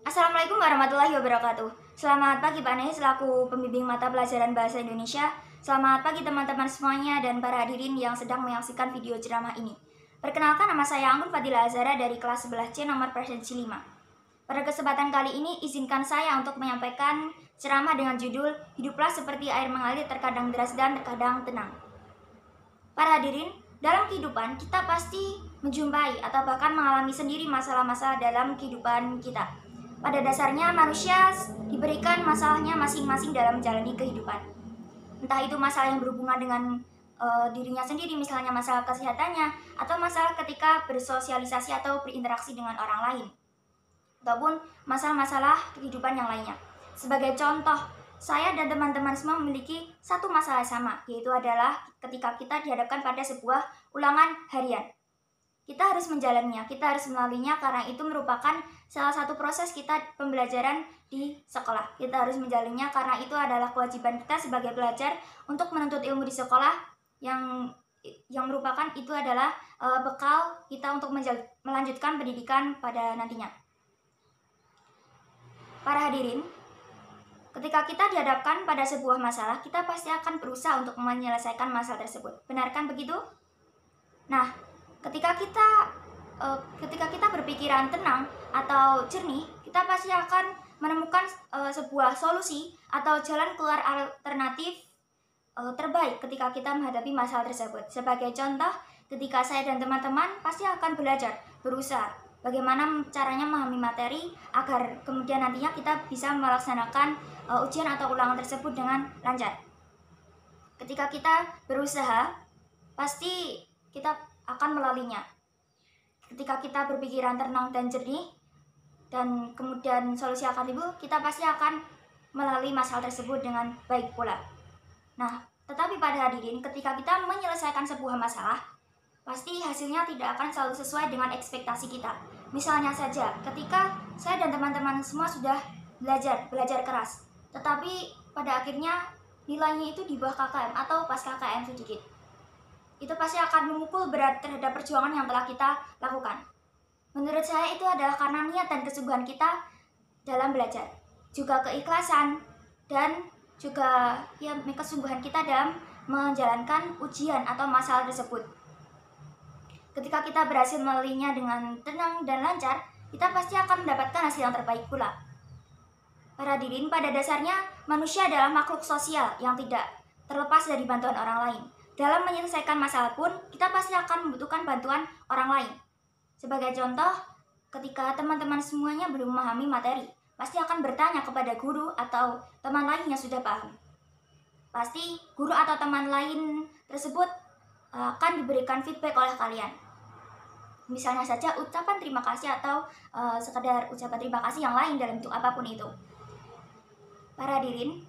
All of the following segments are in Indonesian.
Assalamualaikum warahmatullahi wabarakatuh. Selamat pagi Pak Neh, selaku pembimbing mata pelajaran Bahasa Indonesia. Selamat pagi teman-teman semuanya dan para hadirin yang sedang menyaksikan video ceramah ini. Perkenalkan, nama saya Anggun Fadila Azhara dari kelas 11C nomor presensi 5. Pada kesempatan kali ini, izinkan saya untuk menyampaikan ceramah dengan judul Hiduplah Seperti Air Mengalir, Terkadang Deras dan Terkadang Tenang. Para hadirin, dalam kehidupan kita pasti menjumpai atau bahkan mengalami sendiri masalah-masalah dalam kehidupan kita. Pada dasarnya manusia diberikan masalahnya masing-masing dalam menjalani kehidupan. Entah itu masalah yang berhubungan dengan dirinya sendiri, misalnya masalah kesehatannya, atau masalah ketika bersosialisasi atau berinteraksi dengan orang lain, ataupun masalah-masalah kehidupan yang lainnya. Sebagai contoh, saya dan teman-teman semua memiliki satu masalah sama, yaitu adalah ketika kita dihadapkan pada sebuah ulangan harian. Kita harus menjalaninya, kita harus melaluinya karena itu merupakan salah satu proses kita pembelajaran di sekolah. Kita harus menjalaninya karena itu adalah kewajiban kita sebagai pelajar untuk menuntut ilmu di sekolah yang merupakan itu adalah bekal kita untuk melanjutkan pendidikan pada nantinya. Para hadirin, ketika kita dihadapkan pada sebuah masalah, kita pasti akan berusaha untuk menyelesaikan masalah tersebut. Benarkan begitu? Nah, ketika kita berpikiran tenang atau jernih, kita pasti akan menemukan sebuah solusi atau jalan keluar alternatif terbaik ketika kita menghadapi masalah tersebut. Sebagai contoh, ketika saya dan teman-teman pasti akan belajar, berusaha bagaimana caranya memahami materi agar kemudian nantinya kita bisa melaksanakan ujian atau ulangan tersebut dengan lancar. Ketika kita berusaha, pasti kita akan melaluinya. Ketika kita berpikiran tenang dan jernih dan kemudian solusi akan timbul, kita pasti akan melalui masalah tersebut dengan baik pula. Nah, tetapi pada hadirin, ketika kita menyelesaikan sebuah masalah, pasti hasilnya tidak akan selalu sesuai dengan ekspektasi kita. Misalnya saja, ketika saya dan teman-teman semua sudah belajar keras, tetapi pada akhirnya nilainya itu di bawah KKM atau pas KKM sedikit. Itu pasti akan memukul berat terhadap perjuangan yang telah kita lakukan. Menurut saya itu adalah karena niat dan kesungguhan kita dalam belajar, juga keikhlasan dan juga kesungguhan kita dalam menjalankan ujian atau masalah tersebut. Ketika kita berhasil melaluinya dengan tenang dan lancar, kita pasti akan mendapatkan hasil yang terbaik pula. Para hadirin, pada dasarnya manusia adalah makhluk sosial yang tidak terlepas dari bantuan orang lain. Dalam menyelesaikan masalah pun, kita pasti akan membutuhkan bantuan orang lain. Sebagai contoh, ketika teman-teman semuanya belum memahami materi, pasti akan bertanya kepada guru atau teman lain yang sudah paham. Pasti guru atau teman lain tersebut akan diberikan feedback oleh kalian. Misalnya saja ucapan terima kasih atau sekedar ucapan terima kasih yang lain dalam bentuk apapun itu. Para hadirin,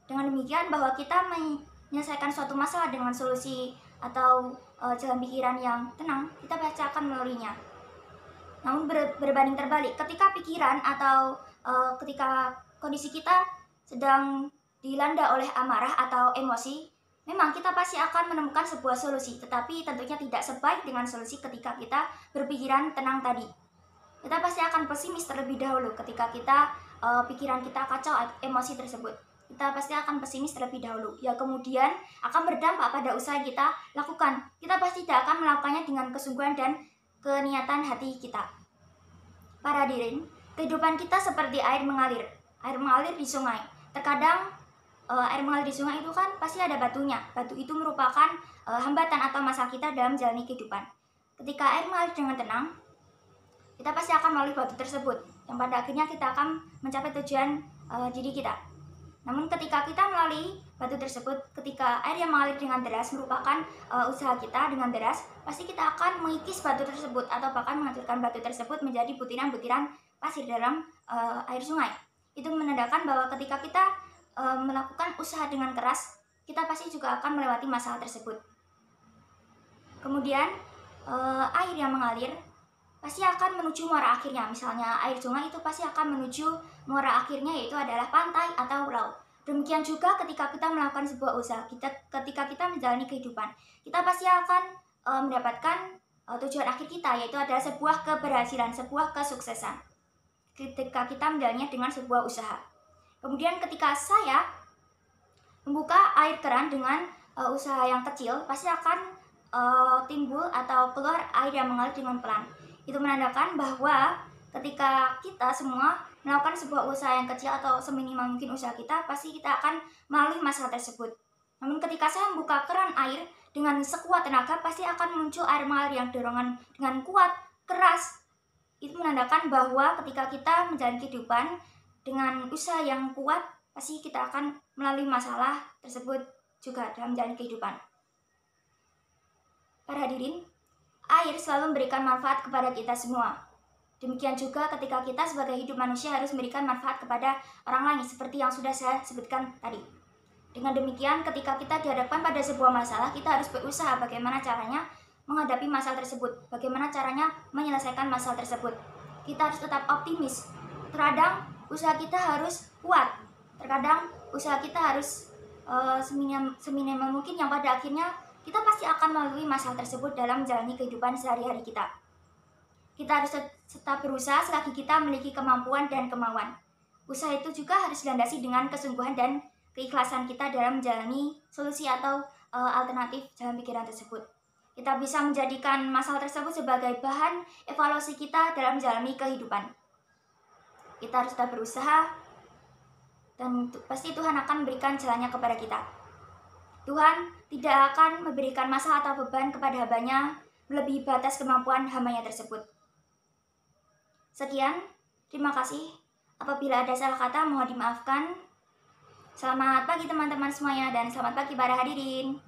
dengan demikian bahwa kita menyelesaikan suatu masalah dengan solusi atau jalan pikiran yang tenang, kita pasti akan melaluinya. Namun berbanding terbalik, ketika pikiran atau ketika kondisi kita sedang dilanda oleh amarah atau emosi, memang kita pasti akan menemukan sebuah solusi, tetapi tentunya tidak sebaik dengan solusi ketika kita berpikiran tenang tadi. Kita pasti akan pesimis terlebih dahulu ketika pikiran kita kacau emosi tersebut. Kita pasti akan pesimis terlebih dahulu, ya kemudian akan berdampak pada usaha yang kita lakukan. Kita pasti tidak akan melakukannya dengan kesungguhan dan keniatan hati kita. Para hadirin, kehidupan kita seperti air mengalir di sungai. Terkadang air mengalir di sungai itu kan pasti ada batunya. Batu itu merupakan hambatan atau masalah kita dalam menjalani kehidupan. Ketika air mengalir dengan tenang, kita pasti akan melalui batu tersebut, yang pada akhirnya kita akan mencapai tujuan diri kita. Namun ketika kita melalui batu tersebut, ketika air yang mengalir dengan deras merupakan usaha kita dengan deras, pasti kita akan mengikis batu tersebut atau bahkan menghancurkan batu tersebut menjadi butiran-butiran pasir dalam air sungai. Itu menandakan bahwa ketika kita melakukan usaha dengan keras, kita pasti juga akan melewati masalah tersebut. Kemudian air yang mengalir pasti akan menuju muara akhirnya. Misalnya air sungai itu pasti akan menuju muara akhirnya, yaitu adalah pantai atau laut. Demikian juga ketika kita melakukan sebuah usaha, ketika kita menjalani kehidupan, kita pasti akan mendapatkan tujuan akhir kita, yaitu adalah sebuah keberhasilan, sebuah kesuksesan. ketika kita menjalannya dengan sebuah usaha. Kemudian ketika saya membuka air keran dengan usaha yang kecil, pasti akan timbul atau keluar air yang mengalir dengan pelan. Itu menandakan bahwa ketika kita semua melakukan sebuah usaha yang kecil atau seminimal mungkin usaha kita, pasti kita akan melalui masalah tersebut. Namun ketika saya membuka keran air dengan sekuat tenaga, pasti akan muncul air mengalir yang dorongan dengan kuat, keras. Itu menandakan bahwa ketika kita menjalani kehidupan dengan usaha yang kuat, pasti kita akan melalui masalah tersebut juga dalam menjalani kehidupan. Para hadirin, air selalu memberikan manfaat kepada kita semua. Demikian juga ketika kita sebagai hidup manusia harus memberikan manfaat kepada orang lain seperti yang sudah saya sebutkan tadi. Dengan demikian, ketika kita dihadapkan pada sebuah masalah, kita harus berusaha bagaimana caranya menghadapi masalah tersebut, bagaimana caranya menyelesaikan masalah tersebut. Kita harus tetap optimis. Terkadang usaha kita harus kuat, terkadang usaha kita harus seminimal mungkin, yang pada akhirnya kita pasti akan melalui masalah tersebut dalam menjalani kehidupan sehari-hari kita. Kita harus tetap berusaha selagi kita memiliki kemampuan dan kemauan. Usaha itu juga harus dilandasi dengan kesungguhan dan keikhlasan kita dalam menjalani solusi atau alternatif dalam pikiran tersebut. Kita bisa menjadikan masalah tersebut sebagai bahan evaluasi kita dalam menjalani kehidupan. Kita harus tetap berusaha, dan pasti Tuhan akan memberikan jalannya kepada kita. Tuhan tidak akan memberikan masalah atau beban kepada hambanya melebihi batas kemampuan hambanya tersebut. Sekian, terima kasih. Apabila ada salah kata, mohon dimaafkan. Selamat pagi teman-teman semuanya, dan selamat pagi para hadirin.